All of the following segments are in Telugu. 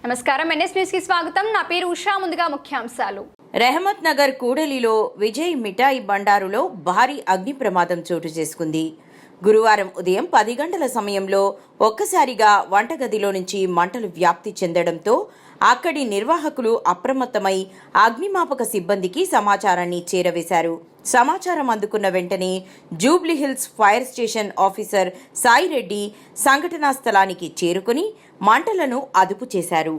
నమస్కారం, ఎన్ఎస్ న్యూస్ కి స్వాగతం. నా పేరు ఉషా. ముందుగా ముఖ్యాంశాలు. రెహమత్ నగర్ కూడలిలో విజయ్ మిఠాయి బండారులో భారీ అగ్ని ప్రమాదం చోటు చేసుకుంది. గురువారం ఉదయం 10 గంటల సమయంలో ఒక్కసారిగా వంటగదిలో నుంచి మంటలు వ్యాప్తి చెందడంతో అక్కడి నిర్వాహకులు అప్రమత్తమై అగ్నిమాపక సిబ్బందికి సమాచారాన్ని చేరవేశారు. సమాచారం అందుకున్న వెంటనే Jubilee Hills fire station officer Sai Reddy సంఘటనా స్థలానికి చేరుకుని మంటలను అదుపు చేశారు.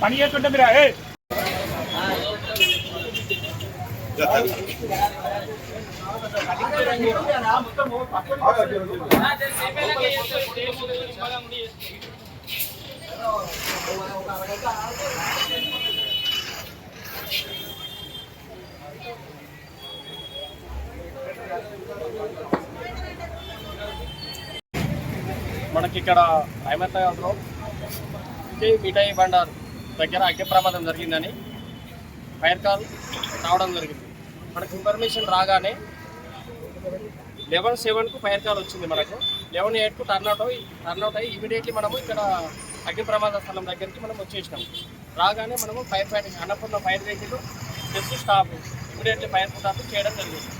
పని చేస్తుంటే మీరు మనకి ఇక్కడ రెహమత్ నగర్లో మిఠాయి బండార్ దగ్గర అగ్ని ప్రమాదం జరిగిందని ఫైర్ కాల్ రావడం జరిగింది. మనకు ఇన్ఫర్మేషన్ రాగానే 11:07కు ఫైర్ కాల్ వచ్చింది. మనకు 11:08కు టర్న్అవుట్ అయ్యి ఇమీడియట్లీ మనము ఇక్కడ అగ్ని ప్రమాద స్థలం దగ్గరికి మనం వచ్చేసినాం. రాగానే మనము fire fighting Annapurna fire vehicle just stop immediately fire stop చేయడం జరిగింది.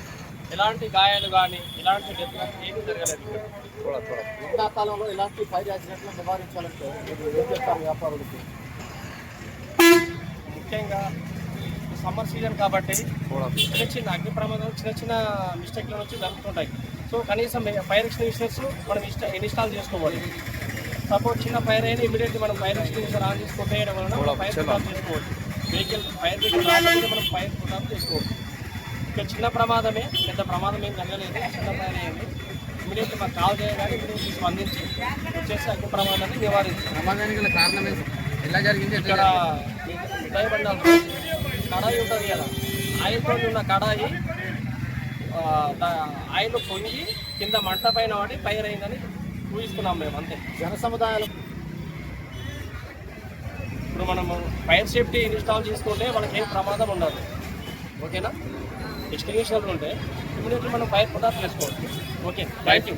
ఎలాంటి గాయాలు కానీ ఎలాంటి డెత్ కానీ ఏమీ జరగలేదు. కాలంలో ఇలాంటి ఫైర్ యాక్సిడెంట్లు నివారించాలంటే ఏం చేస్తారు వ్యాపారులకి? ముఖ్యంగా సమ్మర్ సీజన్ కాబట్టి చిన్న అగ్ని ప్రమాదం చిన్న మిస్టేక్ల నుంచి జరుగుతుంటాయి. సో కనీసం ఫైర్ ఎక్స్టింగ్విషర్స్ మనం ఇన్స్టాల్ చేసుకోవాలి. సపోజ్ చిన్న ఫైర్ అయినా ఇమీడియట్లీ మనం ఫైర్ ఎక్స్టింగ్విషర్ ఆన్ చేసి కొట్టేయడం వలన ఫైర్ స్టాప్ చేసుకోవచ్చు. ఫైర్ వెహికల్ రాకపోతే మనం ఫైర్ స్టాప్ చేసుకోవచ్చు. ఇక చిన్న ప్రమాదమే, పెద్ద ప్రమాదం ఏం జరగలేదు. చిన్న ఫైర్ అయ్యింది. ఇమీడియట్లీ మాకు కాల్ చేయగానే ఇమీడియట్లీ స్పందించి వచ్చేసి అగ్ని ప్రమాదాన్ని నివారించారు. ప్రమాదానికి గల కారణం ఎలా జరిగింది? ఇక్కడ మిఠాయి బండాలు కడాయి ఉంటుంది కదా, ఆయిల్తో ఉన్న కడాయి ఆయిల్ పొంగి కింద మంట పైన పడి ఫైర్ అయిందని ఊహిస్తున్నాం మేము. అంతే. జన సముదాయాలు ఇప్పుడు మనము ఫైర్ సేఫ్టీ ఇన్స్టాల్ చేసుకుంటే మనకి ఏం ప్రమాదం ఉండదు. ఓకేనా? ఎక్స్టింగ్విషర్లు ఉంటే ఇమీడియట్లీ మనం ఫైర్ పుట్ ఆఫ్ చేసుకోవచ్చు. Okay, thank you.